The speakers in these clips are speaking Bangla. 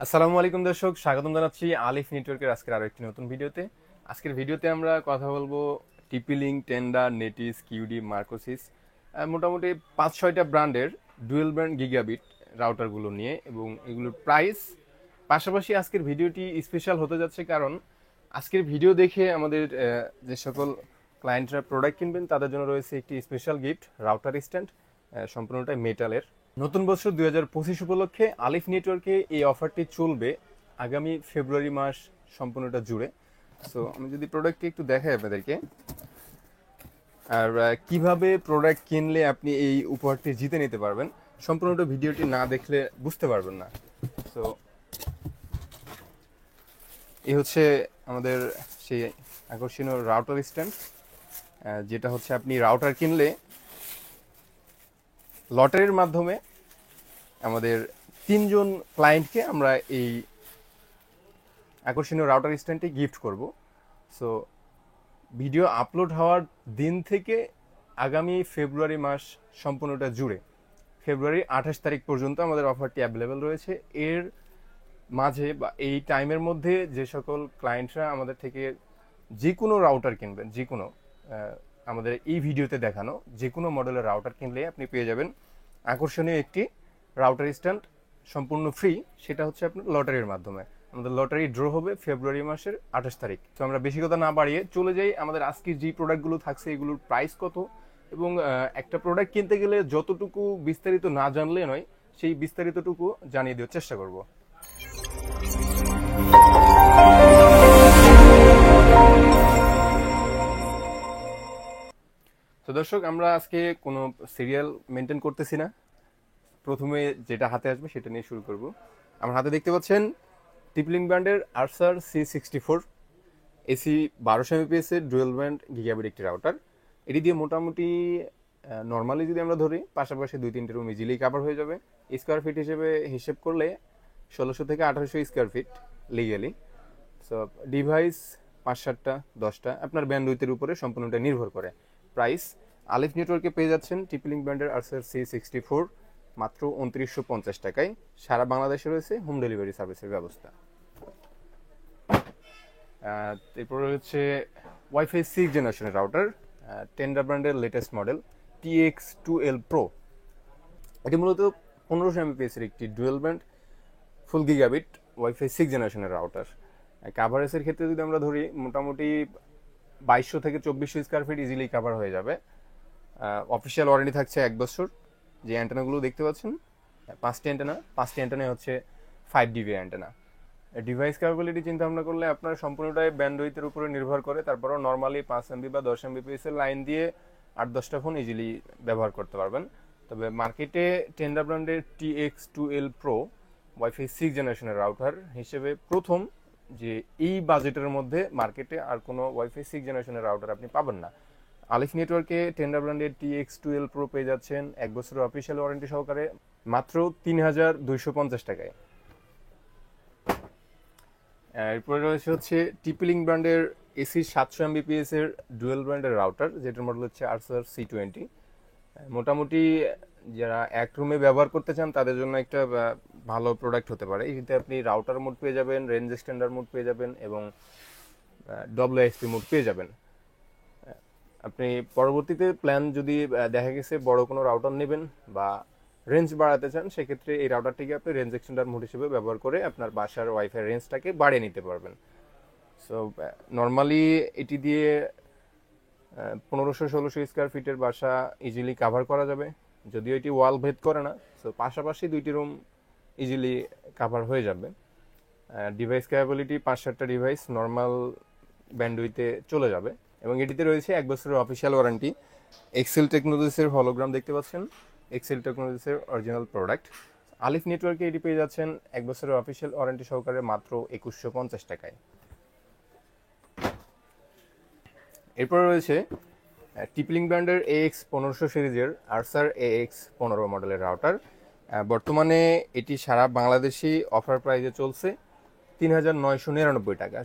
আসসালামু আলাইকুম দর্শক, স্বাগতম জানাচ্ছি আলিফ নেটওয়ার্কের আজকের আরো একটি নতুন ভিডিওতে। আজকের ভিডিওতে আমরা কথা বলবো টিপি-লিঙ্ক, টেন্ডা, নেটিস, কিউডি, মার্কোসিস, মোটামুটি 5-6টা ব্র্যান্ডের ডুয়েল ব্র্যান্ড গিগাবিট রাউটারগুলো নিয়ে এবং এগুলোর প্রাইস। পাশাপাশি আজকের ভিডিওটি স্পেশাল হতে যাচ্ছে কারণ আজকের ভিডিও দেখে আমাদের যে সকল ক্লায়েন্টরা প্রোডাক্ট কিনবেন তাদের জন্য রয়েছে একটি স্পেশাল গিফট, রাউটার স্ট্যান্ড, সম্পূর্ণটাই মেটালের। নতুন বছর 2025 উপলক্ষে আলিফ নেটওয়ার্কে এই অফারটি চলবে আগামী ফেব্রুয়ারি মাস সম্পূর্ণটা জুড়ে। সো আমি যদি প্রোডাক্টটি একটু দেখাই আপনাদেরকে, আর কিভাবে প্রোডাক্ট কিনলে আপনি এই উপহারটি জিতে নিতে পারবেন, সম্পূর্ণটা ভিডিওটি না দেখলে বুঝতে পারবেন না। সো এই হচ্ছে আমাদের সেই আকর্ষণীয় রাউটার স্ট্যান্ড, যেটা হচ্ছে আপনি রাউটার কিনলে লটারির মাধ্যমে আমাদের 3জন ক্লায়েন্টকে আমরা এই আকর্ষণীয় রাউটার স্ট্যান্ডটি গিফট করব। সো ভিডিও আপলোড হওয়ার দিন থেকে আগামী ফেব্রুয়ারি মাস সম্পূর্ণটা জুড়ে ফেব্রুয়ারি 28 তারিখ পর্যন্ত আমাদের অফারটি অ্যাভেলেবেল রয়েছে। এর মাঝে বা এই টাইমের মধ্যে যে সকল ক্লায়েন্টরা আমাদের থেকে যে কোনো রাউটার কিনবেন, যে কোনো আমাদের এই ভিডিওতে দেখানো যে কোনো মডেলের রাউটার কিনলে আপনি পেয়ে যাবেন আকর্ষণীয় একটি রাউটার স্ট্যান্ড সম্পূর্ণ ফ্রি। সেটা হচ্ছে আপনার লটারির মাধ্যমে। আমাদের লটারি ড্র হবে ফেব্রুয়ারি মাসের 28 তারিখ। তো আমরা বেশি কথা না বাড়িয়ে চলে যাই আমাদের আজকের যে প্রোডাক্টগুলো থাকছে এগুলোর প্রাইস কত, এবং একটা প্রোডাক্ট কিনতে গেলে যতটুকু বিস্তারিত না জানলে নয় সেই বিস্তারিতটুকু জানিয়ে দেওয়ার চেষ্টা করব। তো দর্শক, আমরা আজকে কোনো সিরিয়াল মেনটেন করতেছি না, প্রথমে যেটা হাতে আসবে সেটা নিয়ে শুরু করব। আমার হাতে দেখতে পাচ্ছেন টিপি-লিঙ্ক ব্র্যান্ডের আরসার C64 এসি 1200 MPS এর ডুয়েল ব্যান্ড গিগাবিট একটি রাউটার। এটি দিয়ে মোটামুটি নর্মালি যদি আমরা ধরি পাশাপাশি 2-3টে রুম ইজিলি কাভার হয়ে যাবে। স্কোয়ার ফিট হিসেবে হিসেব করলে 1600 থেকে 1800 square feet legally. So device 5-7টা 10টা আপনার ব্যান্ডউইথের উপরে সম্পূর্ণটা নির্ভর করে। প্রাইস আলিফ নেটওয়ার্কে পেয়ে যাচ্ছেন টিপি-লিঙ্ক ব্র্যান্ডের আরসার C64 মাত্র 2950 টাকায়। সারা বাংলাদেশে রয়েছে হোম ডেলিভারি সার্ভিসের ব্যবস্থা। এরপরে হচ্ছে ওয়াইফাই 6 জেনারেশনের রাউটার, টেন্ডা ব্র্যান্ডের লেটেস্ট মডেল TX2L Pro। এটি মূলত 1500 MPS এর একটি ডুয়েল ব্যান্ড ফুল গিগাবিট ওয়াইফাই 6 জেনারেশনের রাউটার। কাভারেজের ক্ষেত্রে যদি আমরা ধরি মোটামুটি 2200 থেকে 2400 স্কোয়ার ফিট ইজিলি কাভার হয়ে যাবে। অফিসিয়াল ওয়ারেন্টি থাকছে 1 বছর। যে অ্যান্টেনাগুলো দেখতে পাচ্ছেন 5টি অ্যান্টেনা হচ্ছে 5 dB অ্যান্টেনা। ডিভাইস ক্যাপাবিলিটি চিন্তা ভাবনা করলে আপনার সম্পূর্ণটাই ব্যান্ডউইথের উপরে নির্ভর করে। তারপরেও নর্মালি 5 MB বা 10 MBPS এর লাইন দিয়ে 8-10টা ফোন ইজিলি ব্যবহার করতে পারবেন। তবে মার্কেটে টেন্ডা ব্র্যান্ডের TX2L Pro ওয়াইফাই 6 জেনারেশনের রাউটার হিসেবে প্রথম, যে এই বাজেটের মধ্যে মার্কেটে আর কোনো ওয়াইফাই 6 জেনারেশনের রাউটার আপনি পাবেন না। আলিফ নেটওয়ার্কে টেন্ডা ব্র্যান্ডের TX2L Pro পেয়ে যাচ্ছেন 1 বছরের অফিসিয়াল ওয়ারেন্টি সহকারে মাত্র 3250 টাকায়। এরপরে রয়েছে হচ্ছে টিপি-লিঙ্ক ব্র্যান্ডের এসি 700 MBPS এর ডুয়েল ব্র্যান্ডের রাউটার, যেটার মডেল হচ্ছে আরসার C20। মোটামুটি যারা এক রুমে ব্যবহার করতে চান তাদের জন্য একটা ভালো প্রোডাক্ট হতে পারে। এতে আপনি রাউটার মোড পেয়ে যাবেন, রেঞ্জ এক্সটেন্ডার মোড পেয়ে যাবেন এবং WXP মোড পেয়ে যাবেন। আপনি পরবর্তীতে প্ল্যান যদি দেখা গেছে বড় কোনো রাউটার নেবেন বা রেঞ্জ বাড়াতে চান, সেক্ষেত্রে এই রাউটারটিকে আপনি রেঞ্জ এক্সটেন্ডার মোড হিসেবে ব্যবহার করে আপনার বাসার ওয়াইফাই রেঞ্জটাকে বাড়িয়ে নিতে পারবেন। সো নর্মালি এটি দিয়ে 1500-1600 স্কোয়ার ফিটের বাসা ইজিলি কাভার করা যাবে, যদিও এটি ওয়াল ভেদ করে না। সো পাশাপাশি 2টি রুম ইজিলি কাভার হয়ে যাবে। ডিভাইস ক্যাপাবিলিটি 5-7টা ডিভাইস নর্মাল ব্যান্ডউইথে চলে যাবে এবং এটিতে রয়েছে 1 বছরের অফিসিয়াল ওয়ারেন্টি। এক্সেল টেকনোলজিসের হলোগ্রাম দেখতে পাচ্ছেন, এক্সেল টেকনোলজিসের অরিজিনাল প্রোডাক্ট। আলিফ নেটওয়ার্কে এটি পেয়ে যাচ্ছেন 1 বছরের অফিসিয়াল ওয়ারেন্টি সহকারে মাত্র 2150 টাকায়। এরপর রয়েছে টিপি-লিঙ্ক ব্র্যান্ডের AX1500 সিরিজের আরসার AX15 মডেলের রাউটার। বর্তমানে এটি সারা বাংলাদেশি অফার প্রাইসে চলছে 3999 টাকা।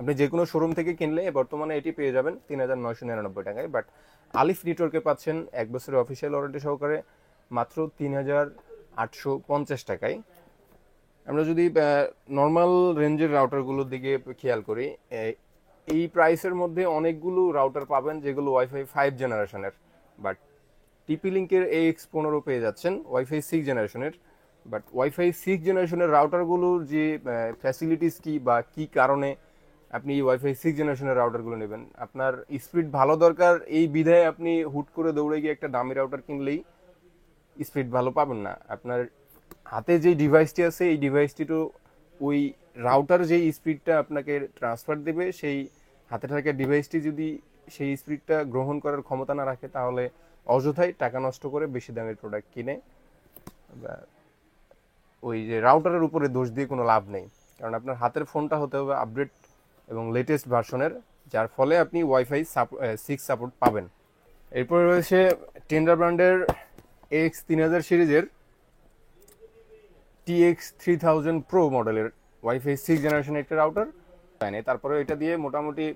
আপনি যে কোনো শোরুম থেকে কিনলে বর্তমানে এটি পেয়ে যাবেন 3999 টাকায়, বাট আলিফ নেটওয়ার্কে পাচ্ছেন 1 বছরের অফিসিয়াল ওয়ারেন্টি সহকারে মাত্র 3850 টাকায়। আমরা যদি নর্মাল রেঞ্জের রাউটারগুলোর দিকে খেয়াল করি, এই প্রাইসের মধ্যে অনেকগুলো রাউটার পাবেন যেগুলো ওয়াইফাই 5 জেনারেশনের, বাট টিপি লিঙ্কের AX15 পেয়ে যাচ্ছেন ওয়াইফাই 6 জেনারেশনের। বাট ওয়াইফাই 6 জেনারেশনের রাউটারগুলোর যে ফ্যাসিলিটিস কি বা কি কারণে আপনি ওয়াইফাই 6 জেনারেশনের রাউটারগুলো নেবেন, আপনার স্পিড ভালো দরকার এই বিধায় আপনি হুট করে দৌড়ে গিয়ে একটা দামি রাউটার কিনলেই স্পিড ভালো পাবেন না। আপনার হাতে যে ডিভাইসটি আছে এই ডিভাইসটি তো ওই রাউটার যেই স্পিডটা আপনাকে ট্রান্সফার দেবে, সেই হাতে থাকা ডিভাইসটি যদি সেই স্পিডটা গ্রহণ করার ক্ষমতা না রাখে, তাহলে অযথাই টাকা নষ্ট করে বেশি দামের প্রোডাক্ট কিনে ওই যে রাউটারের উপরে দোষ দিয়ে কোনো লাভ নেই। কারণ আপনার হাতের ফোনটা হতে হবে আপডেট এবং লেটেস্ট ভার্সনের, যার ফলে আপনি ওয়াইফাই 6 সাপোর্ট পাবেন। এরপরে রয়েছে টেন্ডার ব্র্যান্ডের AX3000 সিরিজের TX3000 Pro মডেলের ওয়াইফাই 6 জেনারেশন একটা রাউটার। তারপরে এটা দিয়ে মোটামুটি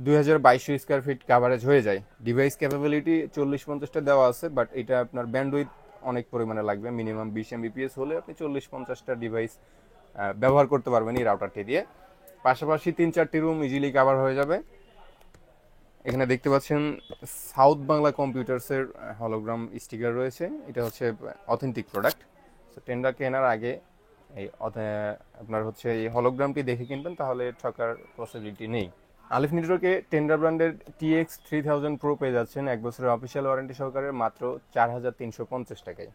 2200 স্কোয়ার ফিট কাভারেজ হয়ে যায়। ডিভাইস ক্যাপাবিলিটি 40-50টা দেওয়া আছে, বাট এটা আপনার ব্যান্ডউইথ অনেক পরিমাণে লাগবে। মিনিমাম 20 Mbps হলে আপনি 40-50টা ডিভাইস ব্যবহার করতে পারবেন এই রাউটারটি দিয়ে। পাশাপাশি 3-4টি রুম ইজিলি কাভার হয়ে যাবে। এখানে দেখতে পাচ্ছেন সাউথ বাংলা কম্পিউটার্সের হলোগ্রাম স্টিকার রয়েছে। এটা হচ্ছে অথেন্টিক প্রোডাক্ট। সো টেন্ডার কেনার আগে এই আপনার হচ্ছে এই হলোগ্রামটি দেখে কিনবেন, তাহলে ঠকার পসিবিলিটি নেই। আলিফ নেটওয়ার্কে টেন্ডার ব্র্যান্ডের TX3000 Pro পেয়ে যাচ্ছেন 1 বছরের অফিসিয়াল ওয়ারেন্টি সহকারে মাত্র 4350 টাকায়।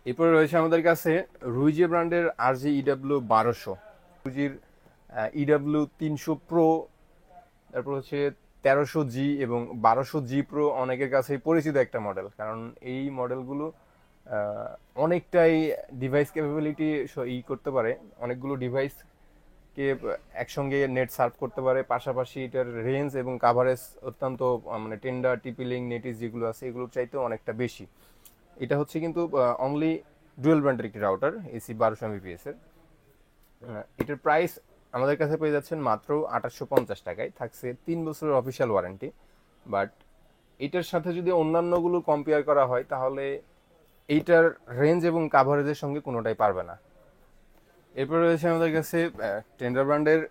এরপরে রয়েছে আমাদের কাছে রুইজি ব্র্যান্ডের RG-EW1200, রুইজির EW300 Pro, তারপর হচ্ছে 1300G এবং 1200G Pro অনেকের কাছেই পরিচিত একটা মডেল, কারণ এই মডেলগুলো অনেকটাই ডিভাইস ক্যাপাবিলিটি করতে পারে, অনেকগুলো ডিভাইসকে একসঙ্গে নেট সার্ভ করতে পারে। পাশাপাশি এটার রেঞ্জ এবং কাভারেজ অত্যন্ত মানে টেন্ডার, টিপি লিঙ্ক, নেটিস যেগুলো আছে এগুলোর চাইতেও অনেকটা বেশি। এটা হচ্ছে কিন্তু অনলি ডুয়েল ব্র্যান্ডের একটি রাউটার, AC 1200 Mbps এর। এটার প্রাইস আমাদের কাছে পেয়ে যাচ্ছেন মাত্র 2850 টাকায়, থাকছে 3 বছরের অফিসিয়াল ওয়ারেন্টি। বাট এটার সাথে যদি অন্যান্যগুলো কম্পেয়ার করা হয়, তাহলে এইটার রেঞ্জ এবং কাভারেজের সঙ্গে কোনোটাই পারবে না। এরপর রয়েছে আমাদের কাছে টেন্ডার ব্র্যান্ডের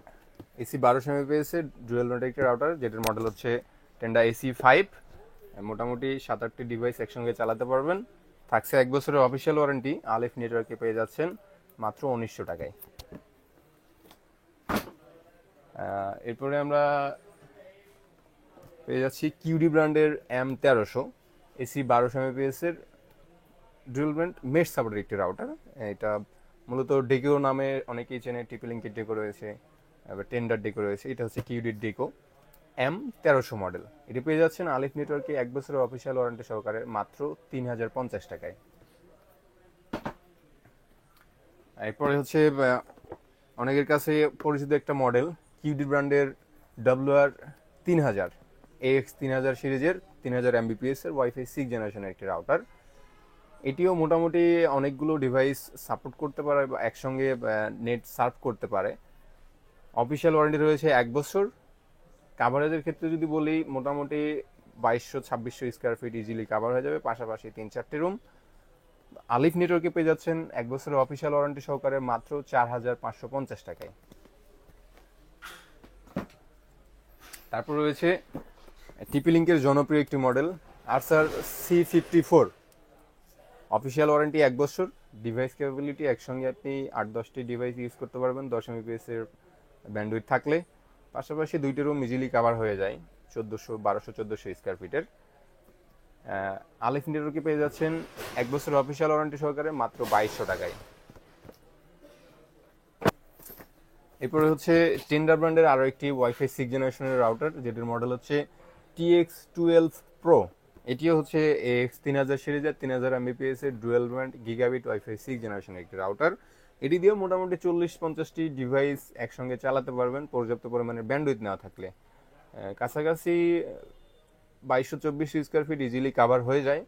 AC 1200 Mbps এর ডুয়েল ব্র্যান্ডের একটি রাউটার, যেটার মডেল হচ্ছে টেন্ডা AC5। মোটামুটি 7-8টি ডিভাইস একসঙ্গে চালাতে পারবেন, থাকছে 1 বছরের অফিসিয়াল ওয়ারেন্টি। আলিফ নেটওয়ার্কে পেয়ে যাচ্ছেন মাত্র 1900 টাকায়। এরপরে আমরা পেয়ে যাচ্ছি কিউডি ব্র্যান্ডের M1300 AC 1200 Mbps এর ডুয়েল ব্র্যান্ড মেশ সাপোর্টের একটি রাউটার। এটা মূলত ডেকো নামে অনেকেই চেনে, টিপি লিঙ্কের ডেকো রয়েছে, আবার টেন্ডার ডেকো রয়েছে। এটা হচ্ছে কিউডির ডেকো M1300 মডেল। এটি পেয়ে যাচ্ছেন আলিফ নেটওয়ার্কে 1 বছরের অফিসিয়াল ওয়ারেন্টি সহকারে মাত্র 3050 টাকায়। এরপরে হচ্ছে অনেকের কাছে পরিচিত একটা মডেল কিউডি ব্র্যান্ডের WR3000 AX3000 সিরিজের 3000 Mbps এর ওয়াইফাই 6 জেনারেশনের একটি রাউটার। এটিও মোটামুটি অনেকগুলো ডিভাইস সাপোর্ট করতে পারে বা একসঙ্গে নেট সার্ভ করতে পারে। অফিসিয়াল ওয়ারেন্টি রয়েছে 1 বছর। কাভারেজের ক্ষেত্রে যদি বলি, মোটামুটি 2200-2600 স্কোয়ার ফিট ইজিলি কাভার হয়ে যাবে, পাশাপাশি 3-4টি রুম। আলিফ নেটওয়ার্কে পেয়ে যাচ্ছেন 1 বছরের অফিসিয়াল ওয়ারেন্টি সহকারে মাত্র 4550 টাকায়। তারপর রয়েছে টিপি লিঙ্কের জনপ্রিয় একটি model Archer C54। Official warranty 1 বছর, ডিভাইস ক্যাপাবিলিটি একসঙ্গে আপনি 8-10টি ডিভাইস ইউজ করতে পারবেন 10 Mbps এর ব্যান্ডউইথ থাকলে। পাশাপাশি 2টি রুম ইজিলি কাভার হয়ে যায় 1200-1400 স্কোয়ার ফিটের। আলিফ নেটওয়ার্কে পেয়ে যাচ্ছেন 1 বছর অফিসিয়াল ওয়ারেন্টি সহকারে মাত্র 2200 টাকায়। এরপরে হচ্ছে টেন্ডার ব্র্যান্ডের আরও একটি ওয়াইফাই 6 জেনারেশনের রাউটার, যেটির মডেল হচ্ছে TX12 Pro। এটিও হচ্ছে AX3000 সিরিজের 3000 Mbps এর ডুয়েল ব্র্যান্ড গিগাবিট ওয়াইফাই 6 জেনারেশনের একটি রাউটার। এটি দিয়েও মোটামুটি 40-50টি ডিভাইস একসঙ্গে চালাতে পারবেন, পর্যাপ্ত পরিমাণের ব্যান্ডউইথ নেওয়া থাকলে। কাছাকাছি 2224 স্কোয়ার ফিট ইজিলি কাভার হয়ে যায়।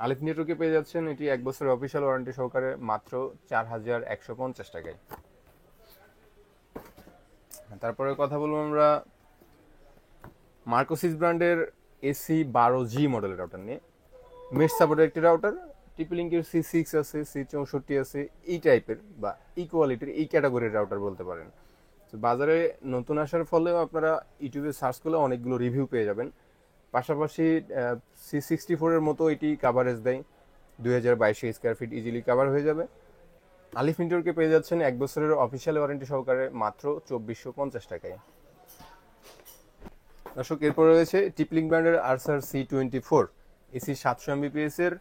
আলিফ নেটওয়ার্কে পেয়ে যাচ্ছেন এটি 1 বছরের অফিসিয়াল ওয়ারেন্টি সহকারে মাত্র 4150 টাকায়। তারপরে কথা বলবো আমরা মার্কোসিস ব্র্যান্ডের AC12G মডেলের রাউটার নিয়ে। মেশ সাপোর্টের একটি রাউটার। টিপি-লিঙ্কের C6 আছে, C64 আছে, এই টাইপের বা এই কোয়ালিটির এই ক্যাটাগরির রাউটার বলতে পারেন। তো বাজারে নতুন আসার ফলেও আপনারা ইউটিউবে সার্চ করলে অনেকগুলো রিভিউ পেয়ে যাবেন। পাশাপাশি C64-এর মতো এটি কাভারেজ দেয়, 2022 স্কোয়ার ফিট ইজিলি কাভার হয়ে যাবে। আলিফ নেটওয়ার্কে পেয়ে যাচ্ছেন 1 বছরের অফিসিয়াল ওয়ারেন্টি সহকারে মাত্র 2450 টাকায়। দর্শক, এরপর রয়েছে টিপলিং ব্র্যান্ডের আরসার C24 এসি 700 Mbps এর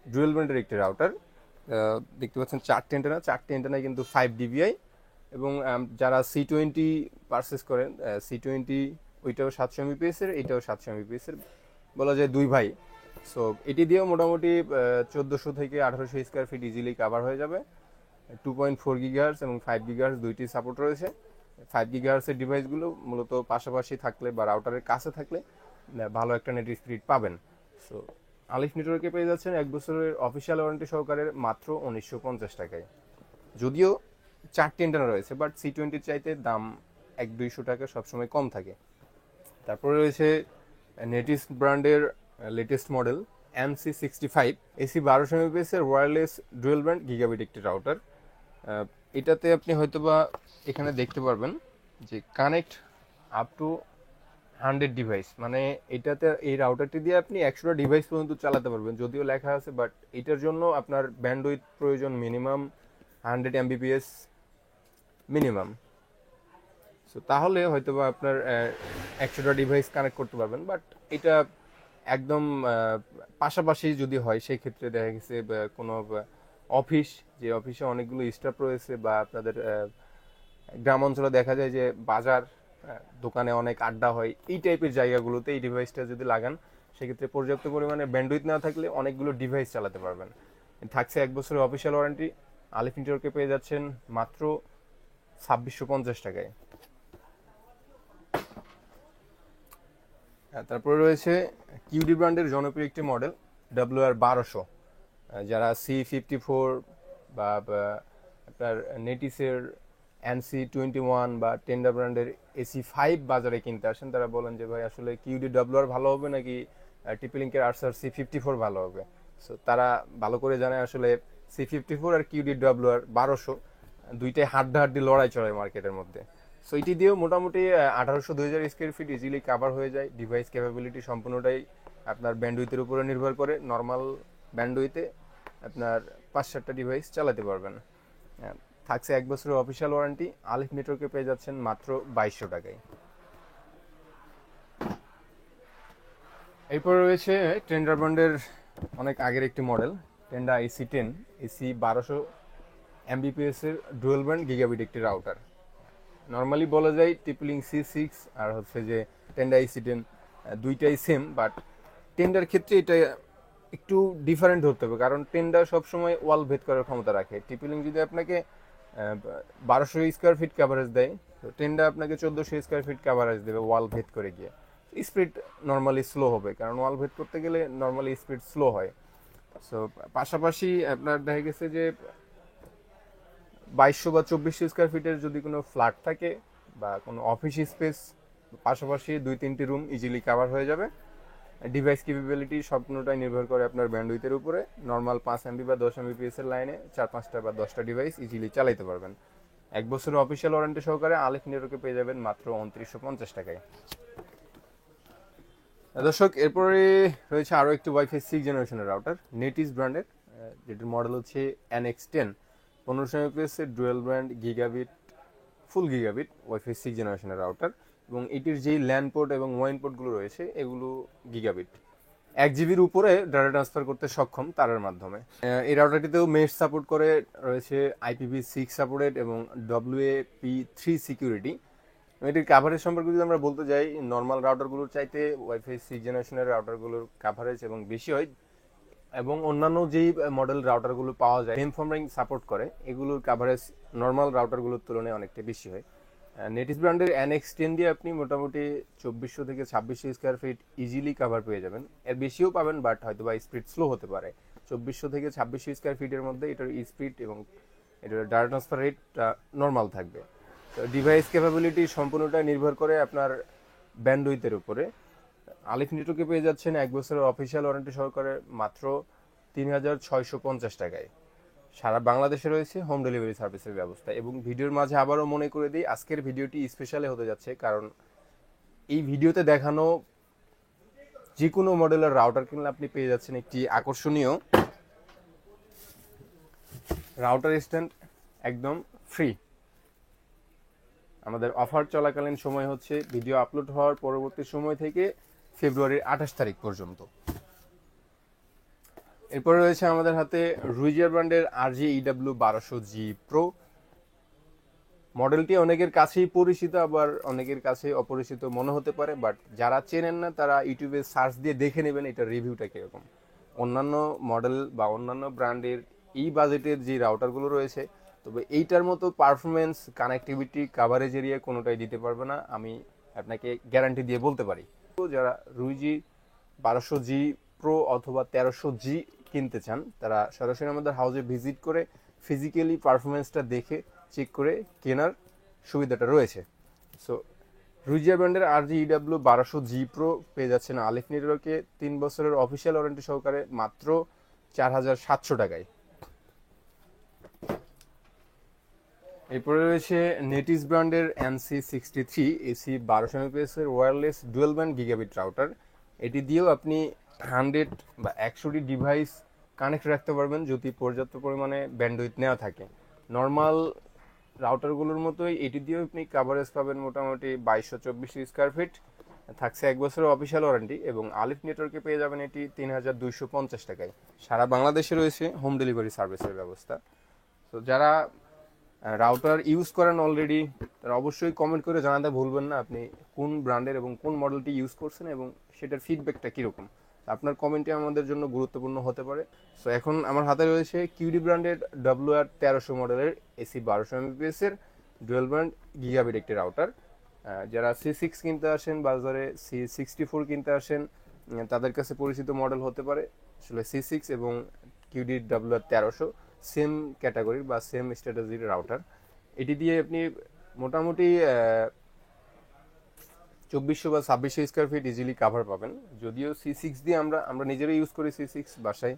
ডুয়েল ব্যান্ডের একটি রাউটার। দেখতে পাচ্ছেন 4টি অ্যান্টেনা কিন্তু 5 dBi, এবং যারা C20 পারচেস করেন, C20 ওইটাও 700 Mbps এর, এটাও 700 Mbps এর, বলা যায় দুই ভাই। সো এটি দিয়েও মোটামুটি 1400 থেকে 1800 স্কোয়ার ফিট ইজিলি কাভার হয়ে যাবে। 2.4 GHz এবং 5 GHz দুইটি সাপোর্ট রয়েছে। 5 GHz এর ডিভাইসগুলো মূলত পাশাপাশি থাকলে বা রাউটারের কাছে থাকলে ভালো একটা নেট স্পিড পাবেন। সো আলিফ নেটওয়ার্কে পেয়ে যাচ্ছেন 1 বছরের অফিসিয়াল ওয়ারেন্টি সহকারে মাত্র 1950 টাকায়। যদিও 4টি অ্যান্টেনা রয়েছে, বাট C20 চাইতে দাম 100-200 টাকা সবসময় কম থাকে। তারপরে রয়েছে নেটিস ব্র্যান্ডের latest model MC65 AC 1200 Mbps এর ওয়্যারলেস ডুয়েল ব্যান্ড গিগাবিট একটি রাউটার। এটাতে আপনি হয়তোবা এখানে দেখতে পারবেন যে কানেক্ট আপ টু 100 ডিভাইস, মানে এটাতে এই রাউটারটি দিয়ে আপনি 100টা ডিভাইস পর্যন্ত চালাতে পারবেন। যদিও লেখা আছে, বাট এটার জন্য আপনার ব্যান্ডউইথ প্রয়োজন মিনিমাম 100 Mbps মিনিমাম। সো তাহলে হয়তোবা আপনার 100টা ডিভাইস কানেক্ট করতে পারবেন। বাট এটা একদম পাশাপাশি যদি হয়, সেই ক্ষেত্রে দেখা গেছে কোনো অফিস, যে অফিসে অনেকগুলো স্টাফ রয়েছে, বা আপনাদের গ্রাম অঞ্চলে দেখা যায় যে বাজার, দোকানে অনেক আড্ডা হয়, এই টাইপের জায়গাগুলোতে এই ডিভাইসটা যদি লাগান, সেক্ষেত্রে পর্যাপ্ত পরিমাণে ব্যান্ডউইথ না থাকলে অনেকগুলো ডিভাইস চালাতে পারবেন। থাকছে 1 বছরের অফিসিয়াল ওয়ারেন্টি। আলিফ নেটওয়ার্কে পেয়ে যাচ্ছেন মাত্র 2650 টাকায়। তারপরে রয়েছে কিউডি ব্র্যান্ডের জনপ্রিয় একটি মডেল WR1200। যারা C54 বা আপনার নেটিসের NC21 বা টেন্ডার ব্র্যান্ডের AC5 বাজারে কিনতে আসেন, তারা বলেন যে ভাই আসলে কিউডি WR ভালো হবে নাকি টিপি-লিঙ্কের আরসার C54 ভালো হবে। সো তারা ভালো করে জানে আসলে C54 আর কিউডি WR1200 দুইটাই হাড্ডাহাড্ডি লড়াই চলে মার্কেটের মধ্যে। সো এটি দিয়েও মোটামুটি 1800-2000 স্কোয়ার ফিট ইজিলি কাভার হয়ে যায়। ডিভাইস ক্যাপাবিলিটি সম্পূর্ণটাই আপনার ব্যান্ডউইথের উপরে নির্ভর করে। নর্মাল ব্যান্ডউইথে আপনার 5-7টা ডিভাইস চালাতে পারবেন। থাকছে 1 বছরের অফিসিয়াল ওয়ারেন্টি। আলিফ নেটওয়ার্কে পেয়ে যাচ্ছেন মাত্র 2200 টাকায়। এরপর রয়েছে টেন্ডার ব্র্যান্ডের অনেক আগের একটি model, Tenda AC10 AC 1200 Mbps এর ডুয়েল ব্যান্ড গিগাবিট একটি রাউটার। নর্মালি বলা যায় টিপলিং C6 আর হচ্ছে যে টেন্ডা AC10 দুইটাই সেম, বাট টেন্ডার ক্ষেত্রে এটা একটু ডিফারেন্ট হতে হবে, কারণ টেন্ডার সবসময় ওয়াল ভেদ করার ক্ষমতা রাখে। টিপলিং যদি আপনাকে 1200 স্কোয়ার ফিট কাভারেজ দেয়, তো টেন্ডা আপনাকে 1400 স্কোয়ার ফিট কাভারেজ দেবে ওয়াল ভেদ করে গিয়ে। স্পিড নর্মালি স্লো হবে, কারণ ওয়াল ভেদ করতে গেলে নর্মালি স্পিড স্লো হয়। সো পাশাপাশি আপনার দেখা গেছে যে 2200 বা 2400 স্কোয়ার ফিটের যদি কোনো ফ্ল্যাট থাকে বা কোনো অফিস স্পেস, পাশাপাশি 2-3টি রুম ইজিলি কাভার হয়ে যাবে। ডিভাইস ক্যাপাবিলিটি সম্পূর্ণটাই নির্ভর করে আপনার ব্যান্ডউইথের উপরে। নর্মাল 5 MB বা 10 Mbps এর লাইনে 4-5টা বা 10টা ডিভাইস ইজিলি চালাতে পারবেন। 1 বছরের অফিসিয়াল ওয়ারেন্টি সহকারে আলিফ নেটওয়ার্কে পেয়ে যাবেন মাত্র 2950 টাকায়। দর্শক, এরপরে রয়েছে আরও একটি ওয়াইফাই 6 জেনারেশনের রাউটার, নেটিস ব্র্যান্ডের, যেটির মডেল হচ্ছে NX10 1500 Mbps এর ডুয়েল ব্র্যান্ড গিগাবিট, ফুল গিগাবিট ওয়াইফাই 6 জেনারেশনের রাউটার। এবং এটির যেই ল্যান্ড পোর্ট এবং ওয়াইন পোর্টগুলো রয়েছে, এগুলো গিগাবিট। 1 জিবির উপরে ডাটা ট্রান্সফার করতে সক্ষম তারের মাধ্যমে। এই রাউটারটিতেও মেশ সাপোর্ট করে, রয়েছে IPv6 সাপোর্টেড এবং WAP3 সিকিউরিটি। এটির কাভারেজ সম্পর্কে যদি আমরা বলতে যাই, নর্মাল রাউটারগুলোর চাইতে ওয়াইফাই 6 জেনারেশনের রাউটারগুলোর কাভারেজ এবং বেশি হয়, এবং অন্যান্য যেই মডেল রাউটারগুলো পাওয়া যায় বেমফর্মিং সাপোর্ট করে, এগুলোর কাভারেজ নর্মাল রাউটারগুলোর তুলনায় অনেকটা বেশি হয়। নেটিস ব্র্যান্ডের NX10 দিয়ে আপনি মোটামুটি 2400 থেকে 2600 স্কোয়ার ফিট ইজিলি কাভার পেয়ে যাবেন। এর বেশিও পাবেন, বাট হয়তো বা স্পিড স্লো হতে পারে। 2400 থেকে 2600 স্কোয়ার ফিটের মধ্যে এটার স্পিড এবং এটার ডাটা ট্রান্সফার রেটটা নর্মাল থাকবে। তো ডিভাইস ক্যাপাবিলিটি সম্পূর্ণটাই নির্ভর করে আপনার ব্যান্ডউইথের উপরে। আলিফ নেটওয়ার্কে পেয়ে যাচ্ছেন 1 বছরের অফিসিয়াল ওয়ারেন্টি সহকারে মাত্র 3650 টাকায়। সারা বাংলাদেশে রয়েছে হোম ডেলিভারি সার্ভিসের ব্যবস্থা। এবং ভিডিওর মাঝে আবারও মনে করে দিই, আজকের ভিডিওটি স্পেশালি হতে যাচ্ছে, কারণ এই ভিডিওতে দেখানো যে কোনো মডেলের রাউটার কিনলে আপনি পেয়ে যাচ্ছেন একটি আকর্ষণীয় রাউটার স্ট্যান্ড একদম ফ্রি। আমাদের অফার চলাকালীন সময় হচ্ছে ভিডিও আপলোড হওয়ার পরবর্তী সময় থেকে ফেব্রুয়ারির 28 তারিখ পর্যন্ত। এরপরে রয়েছে আমাদের হাতে রুইজিয়ার ব্র্যান্ডের RJ-EW 1200G Pro। মডেলটি অনেকের কাছেই পরিচিত, আবার অনেকের কাছে অপরিচিত মনে হতে পারে, বাট যারা চেনেন না তারা ইউটিউবে সার্চ দিয়ে দেখে নেবেন এটার রিভিউটা কীরকম। অন্যান্য মডেল বা অন্যান্য ব্র্যান্ডের এই বাজেটের যে রাউটারগুলো রয়েছে, তবে এইটার মতো পারফরমেন্স, কানেক্টিভিটি, কাভারেজ এরিয়া কোনোটাই দিতে পারবে না, আমি আপনাকে গ্যারান্টি দিয়ে বলতে পারি। তো যারা রুইজি 1200G Pro অথবা 1300G কিনতে চান, তারা সরাসরি আমাদের হাউসে ভিজিট করে ফিজিক্যালি পারফরমেন্সটা দেখে চেক করে কেনার সুবিধাটা রয়েছে। সো রুইজিয়া ব্র্যান্ডের RJ-EW 1200G Pro পেয়ে যাচ্ছেন আলিফ নেটওয়ার্কে 3 বছরের অফিসিয়াল ওয়ারেন্টি সহকারে মাত্র 4700 টাকায়। এরপরে রয়েছে নেটিস ব্র্যান্ডের NC63 AC 1200 MPS এর wireless dual band gigabit router. এটি দিয়েও আপনি 100 বা 100টি ডিভাইস কানেক্ট রাখতে পারবেন যদি পর্যাপ্ত পরিমাণে ব্যান্ডউইথ নেওয়া থাকে। নর্মাল রাউটারগুলোর মতোই এটি দিয়েও আপনি কাভারেজ পাবেন মোটামুটি 2224 স্কোয়ার ফিট, থাকছে 1 বছরের অফিসিয়াল ওয়ারেন্টি, এবং আলিফ নেটওয়ার্কে পেয়ে যাবেন এটি 3250 টাকায়। সারা বাংলাদেশে রয়েছে হোম ডেলিভারি সার্ভিসের ব্যবস্থা। তো যারা রাউটার ইউজ করেন অলরেডি, তারা অবশ্যই কমেন্ট করে জানাতে ভুলবেন না আপনি কোন ব্র্যান্ডের এবং কোন মডেলটি ইউজ করছেন এবং সেটার ফিডব্যাকটা কীরকম। আপনার কমেন্টে আমাদের জন্য গুরুত্বপূর্ণ হতে পারে। সো এখন আমার হাতে রয়েছে কিউডি ব্র্যান্ডের WR1300 মডেলের AC 1200 MPS এর ডুয়েল ব্যান্ড গিগাবিট একটি রাউটার। যারা C6 কিনতে আসেন, বাজারে C64 কিনতে আসেন, তাদের কাছে পরিচিত মডেল হতে পারে। আসলে C6 এবং কিউডি WR1300 সেম ক্যাটাগরির বা সেম স্ট্র্যাটেজির রাউটার। এটি দিয়ে আপনি মোটামুটি 2400 বা 2600 স্কোয়ার ফিট ইজিলি কাভার পাবেন। যদিও C6 দিয়ে আমরা নিজেরাই ইউজ করি C6 বাসায়,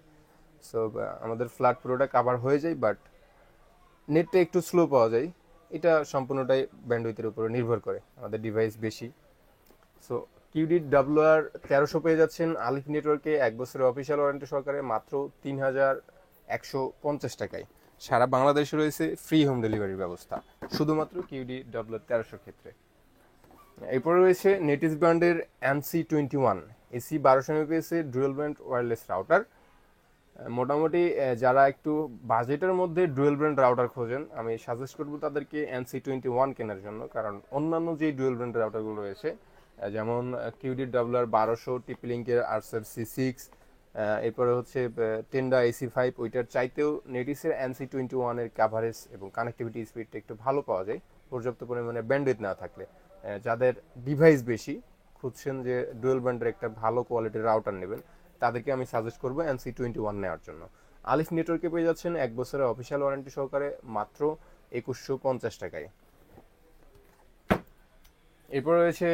সো আমাদের ফ্ল্যাট পুরোটা কাভার হয়ে যায়, বাট নেটটা একটু স্লো পাওয়া যায়। এটা সম্পূর্ণটাই ব্যান্ডউইথের উপরে নির্ভর করে, আমাদের ডিভাইস বেশি। সো কিউডি WR1300 পেয়ে যাচ্ছেন আলিফ নেটওয়ার্কে 1 বছরের অফিসিয়াল ওয়ারেন্টি সহকারে মাত্র 3150 টাকায়। সারা বাংলাদেশে রয়েছে ফ্রি হোম ডেলিভারির ব্যবস্থা শুধুমাত্র কিউডি WR1300 ক্ষেত্রে। এরপরে রয়েছে নেটিস ব্র্যান্ডের NC21 AC 1200 MPS এর ডুয়েল ব্যান্ড ওয়্যারলেস রাউটার। মোটামুটি যারা একটু বাজেটের মধ্যে ডুয়েল ব্র্যান্ড রাউটার খোঁজেন, আমি সাজেস্ট করবো তাদেরকে NC21 কেনার জন্য, কারণ অন্যান্য যে ডুয়েল ব্র্যান্ড রাউটারগুলো রয়েছে, যেমন কিউডি WR1200, টিপলিঙ্কের আরসার C6, এরপরে হচ্ছে টেন্ডা AC5, ওইটার চাইতেও নেটিসের NC21 এর কাভারেজ এবং কানেক্টিভিটি স্পিডটা একটু ভালো পাওয়া যায় পর্যাপ্ত পরিমাণে ব্যান্ডউইথ না থাকলে। যাদের ডিভাইস বেশি, খুঁজছেন যে ডুয়েল ব্যান্ডের একটা ভালো কোয়ালিটির রাউটার নেবেন, তাদেরকে আমি সাজেস্ট করবো NC21 নেওয়ার জন্য। আলিফ নেটওয়ার্কে পেয়ে যাচ্ছেন 1 বছরের অফিসিয়াল ওয়ারেন্টি সহকারে মাত্র 2150 টাকায়। এরপর রয়েছে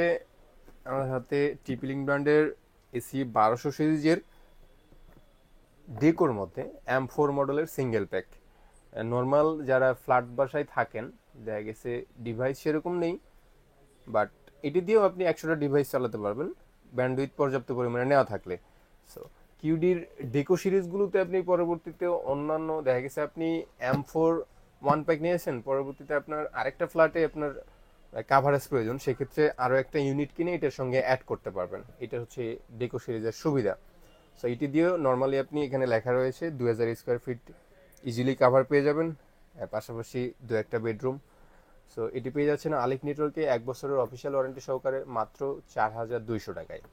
আমার হাতে টিপলিং ব্র্যান্ডের AC 1200 সিরিজের ডেকোর মধ্যে M4 মডেলের সিঙ্গেল প্যাক। নর্মাল যারা ফ্ল্যাট বাসায় থাকেন, দেখা গেছে ডিভাইস সেরকম নেই, বাট এটি দিয়েও আপনি 100টা ডিভাইস চালাতে পারবেন ব্যান্ডউইথ পর্যাপ্ত পরিমাণে নেওয়া থাকলে। সো কিউডির ডেকো সিরিজগুলোতে আপনি পরবর্তীতে অন্যান্য দেখা গেছে আপনি M4 ওয়ান প্যাক নিয়েছেন, পরবর্তীতে আপনার আরেকটা ফ্ল্যাটে আপনার কাভারেজ প্রয়োজন, সেক্ষেত্রে আরও একটা ইউনিট কিনে এটার সঙ্গে অ্যাড করতে পারবেন। এটা হচ্ছে ডেকো সিরিজের সুবিধা। সো এটি দিয়েও নর্মালি আপনি এখানে লেখা রয়েছে 2000 স্কোয়ার ফিট ইজিলি কাভার পেয়ে যাবেন, পাশাপাশি 2-1টা বেডরুম। সো এটি পেয়ে যাচ্ছেন আলিফ নেটওয়ার্কে 1 বছরের অফিসিয়াল ওয়ারেন্টি সহকারে মাত্র 4200 টাকায়।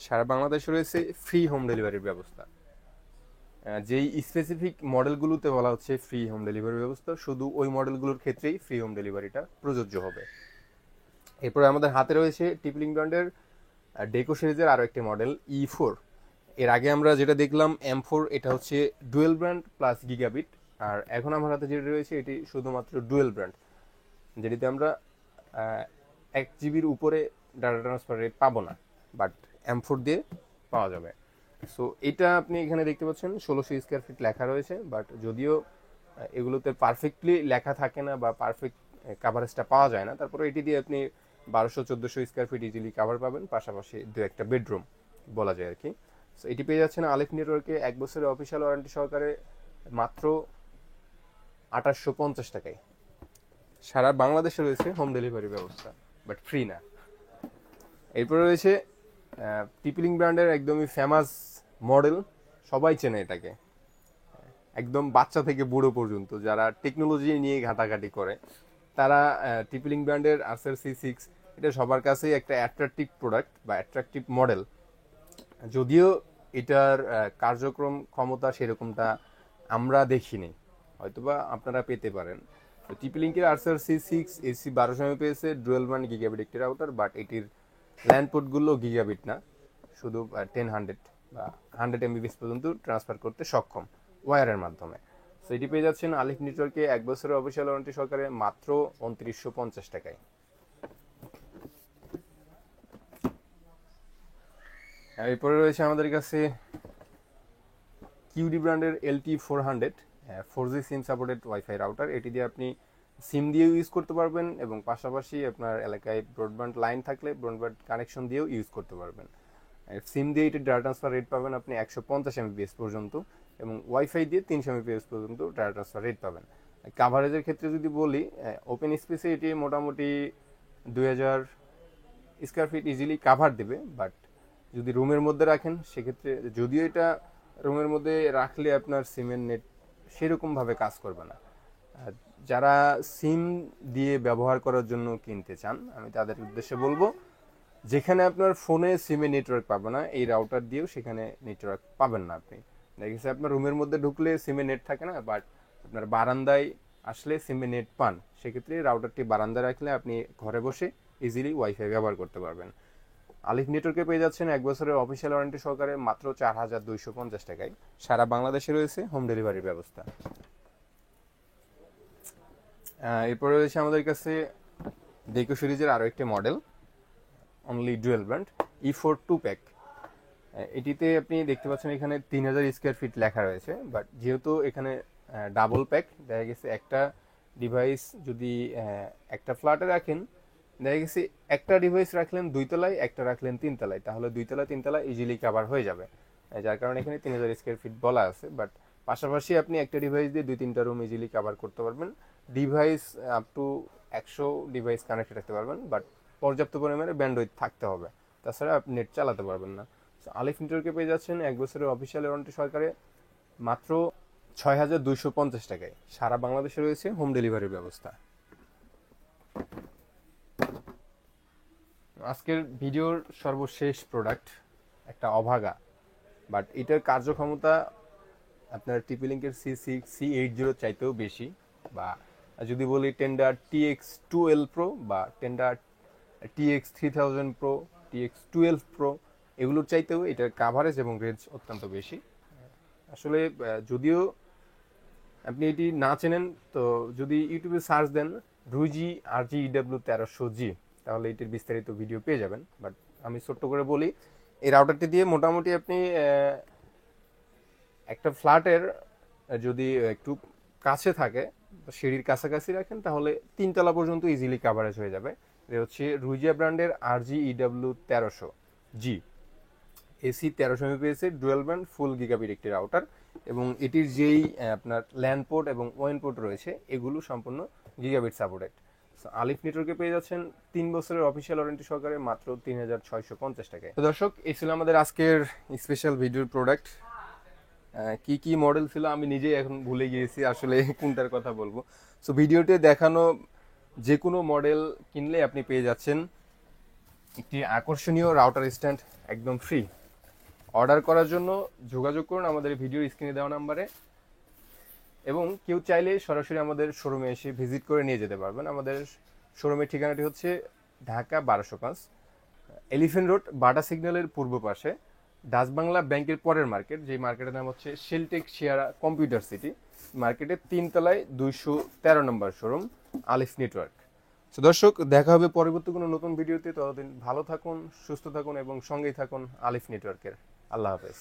সারা বাংলাদেশে রয়েছে ফ্রি হোম ডেলিভারির ব্যবস্থা। যেই স্পেসিফিক মডেলগুলোতে বলা হচ্ছে ফ্রি হোম ডেলিভারি ব্যবস্থা, শুধু ওই মডেলগুলোর ক্ষেত্রেই ফ্রি হোম ডেলিভারিটা প্রযোজ্য হবে। এরপরে আমাদের হাতে রয়েছে টিপলিং ব্র্যান্ডের ডেকো সিরিজের আরও একটি মডেল E4। এর আগে আমরা যেটা দেখলাম M4, এটা হচ্ছে ডুয়েল ব্র্যান্ড প্লাস গিগাবিট, আর এখন আমার হাতে যেটা রয়েছে এটি শুধুমাত্র ডুয়েল ব্র্যান্ড, যেটিতে আমরা 1 জিবির উপরে ডাটা ট্রান্সফার রেট পাবো না, বাট M4 দিয়ে পাওয়া যাবে। সো এটা আপনি এখানে দেখতে পাচ্ছেন 1600 স্কোয়ার ফিট লেখা রয়েছে, বাট যদিও এগুলোতে পারফেক্টলি লেখা থাকে না বা পারফেক্ট কাভারেজটা পাওয়া যায় না, তারপরে এটি দিয়ে আপনি 1200-1400 স্কোয়ার ফিট ইজিলি কাভার পাবেন, পাশাপাশি দু একটা বেডরুম বলা যায় আর কি। সো এটি পেয়ে যাচ্ছেন আলিফ নেটওয়ার্কে 1 বছরের অফিসিয়াল ওয়ারেন্টি সহকারে মাত্র 2850 টাকায়। সারা বাংলাদেশে রয়েছে হোম ডেলিভারি ব্যবস্থা, বাট ফ্রি না। এরপরে রয়েছে টিপিলিং ব্র্যান্ডের একদমই ফেমাস মডেল, সবাই চেনে এটাকে, একদম বাচ্চা থেকে বুড়ো পর্যন্ত যারা টেকনোলজি নিয়ে ঘাটাঘাটি করে তারা টিপিলিং ব্র্যান্ডের আরসার C6 এটা সবার কাছেই একটা অ্যাট্রাকটিভ প্রোডাক্ট বা অ্যাট্রাকটিভ মডেল। যদিও এটার কার্যক্রম ক্ষমতা সেরকমটা আমরা দেখিনি, হয়তোবা আপনারা পেতে পারেন। টিপিলিংকের Archer C6 AC 1200 mAh dual band gigabit একটি রাউটার, বাট এটির ল্যান্ড পোর্টগুলো গিগাবিট না, শুধু 10-100 বা 100 Mbps পর্যন্ত ট্রান্সফার করতে সক্ষম ওয়্যারের মাধ্যমে। সো এটি পেয়ে যাচ্ছেন আলিফ নেটওয়ার্কে 1 বছরের অফিসিয়াল ওয়ারেন্টি সহকারে মাত্র 2950 টাকায়। এরপরে রয়েছে আমাদের কাছে কিউডি ব্র্যান্ডের LT400 4G SIM supported wifi router. এটি দিয়ে আপনি সিম দিয়েও ইউজ করতে পারবেন এবং পাশাপাশি আপনার এলাকায় ব্রডব্যান্ড লাইন থাকলে ব্রডব্যান্ড কানেকশন দিয়েও ইউজ করতে পারবেন। সিম দিয়ে এটি ডাটা ট্রান্সফার রেট পাবেন আপনি 150 Mbps পর্যন্ত, এবং ওয়াইফাই দিয়ে 300 Mbps পর্যন্ত ডাটা ট্রান্সফার রেট পাবেন। কাভারেজের ক্ষেত্রে যদি বলি, ওপেন স্পেসে এটি মোটামুটি 2000 স্কোয়ার ফিট ইজিলি কাভার দেবে, বাট যদি রুমের মধ্যে রাখেন সেক্ষেত্রে, যদিও এটা রুমের মধ্যে রাখলে আপনার সিমের নেট সেরকমভাবে কাজ করবে না। যারা সিম দিয়ে ব্যবহার করার জন্য কিনতে চান, আমি তাদের উদ্দেশ্যে বলবো, যেখানে আপনার ফোনে সিমে নেটওয়ার্ক পাবে না, এই রাউটার দিয়েও সেখানে নেটওয়ার্ক পাবেন না আপনি। দেখেছি আপনার রুমের মধ্যে ঢুকলে সিমে নেট থাকে না, বাট আপনার বারান্দায় আসলে সিমে নেট পান, সেক্ষেত্রে রাউটারটি বারান্দায় রাখলে আপনি ঘরে বসে ইজিলি ওয়াইফাই ব্যবহার করতে পারবেন। আলিফ নেটওয়ার্কে পেয়ে যাচ্ছেন 1 বছরের অফিসিয়াল ওয়ারেন্টি সহকারে মাত্র 4250 টাকায়। সারা বাংলাদেশে রয়েছে হোম ডেলিভারির ব্যবস্থা। এরপরে রয়েছে আমাদের কাছে ডেকো সিরিজের আরও একটি model, only dual brand E4 2 pack. এটিতে আপনি দেখতে পাচ্ছেন এখানে 3000 স্কোয়ার ফিট লেখা রয়েছে, বাট যেহেতু এখানে ডাবল প্যাক, দেখা গেছে একটা ডিভাইস যদি একটা ফ্ল্যাটে রাখেন, দেখা গেছে একটা ডিভাইস রাখলেন 2 তলায়, একটা রাখলেন 3 তলায়, তাহলে 2 তলা 3 তলা ইজিলি কভার হয়ে যাবে, যার কারণে এখানে 3000 স্কোয়ার ফিট বলা আছে। বাট পাশাপাশি আপনি একটা ডিভাইস দিয়ে 2-3টা রুম ইজিলি কভার করতে পারবেন। Device up to 100 device connected রাখতে পারবেন, বাট পর্যাপ্ত পরিমাণে ব্যান্ডউইথ থাকতে হবে, তাছাড়া আপনি নেট চালাতে পারবেন না। আলিফ নেটওয়ার্কে পেয়ে যাচ্ছেন 1 বছরের অফিসিয়াল ওয়ারেন্টি সরকারে মাত্র 6250 টাকায়। সারা বাংলাদেশে রয়েছে হোম ডেলিভারির ব্যবস্থা। আজকের ভিডিওর সর্বশেষ প্রোডাক্ট একটা অভাগা, বাট এটার কার্যক্ষমতা আপনার টিপিলিংকের C6 C80 চাইতেও বেশি, বা যদি বলি টেন্ডার TX2L Pro বা tender TX3000 Pro, TX12 Pro, এগুলোর চাইতেও এটার কাভারেজ এবং রেঞ্জ অত্যন্ত বেশি। আসলে যদিও আপনি এটি না চেনেন, তো যদি ইউটিউবে সার্চ দেন রুজি RG-EW1300G, তাহলে এটির বিস্তারিত ভিডিও পেয়ে যাবেন। বাট আমি ছোট্ট করে বলি, এই রাউটারটি দিয়ে মোটামুটি আপনি একটা ফ্ল্যাটের যদি একটু কাছে থাকে, সিঁড়ির কাছাকাছি রাখেন, তাহলে 3 তলা পর্যন্ত ইজিলি কাভারেজ হয়ে যাবে। এটা হচ্ছে রুজিয়া ব্র্যান্ডের RG-EW1300G AC 1300 Mbps এর ডুয়েল ব্যান্ড ফুল গিগাবিট একটি রাউটার, এবং এটির যেই আপনার ল্যান্ড পোর্ট এবং ওয়েন পোর্ট রয়েছে এগুলো সম্পূর্ণ গিগাবিট সাপোর্টেড। আলিফ নেটওয়ার্কে পেয়ে যাচ্ছেন 3 বছরের অফিসিয়াল ওয়ারেন্টি সহকারে মাত্র 3650 টাকায়। তো দর্শক, এই ছিল আমাদের আজকের স্পেশাল ভিডিওর প্রোডাক্ট। কি কি মডেল ছিল আমি নিজেই এখন ভুলে গিয়েছি আসলে কোনটার কথা বলবো। সো ভিডিওতে দেখানো যে কোনো মডেল কিনলে আপনি পেয়ে যাচ্ছেন একটি আকর্ষণীয় রাউটার স্ট্যান্ড একদম ফ্রি। অর্ডার করার জন্য যোগাযোগ করুন আমাদের ভিডিও স্ক্রিনে দেওয়া নাম্বারে, এবং কেউ চাইলে সরাসরি আমাদের শোরুমে এসে ভিজিট করে নিয়ে যেতে পারবেন। আমাদের শোরুমের ঠিকানাটি হচ্ছে ঢাকা 1205 এলিফ্যান্ট রোড, বাটা সিগন্যালের পূর্ব পাশে, ডাচ বাংলা ব্যাংকের পরের মার্কেট, যে মার্কেটের নাম হচ্ছে শেলটেক শিয়ারা কম্পিউটার সিটি। মার্কেটের 3 তলায় 213 নম্বর শোরুম আলিফ নেটওয়ার্ক। তো দর্শক, দেখা হবে পরবর্তী কোনো নতুন ভিডিওতে। ততদিন ভালো থাকুন, সুস্থ থাকুন এবং সঙ্গেই থাকুন আলিফ নেটওয়ার্কের। আল্লাহ হাফেজ।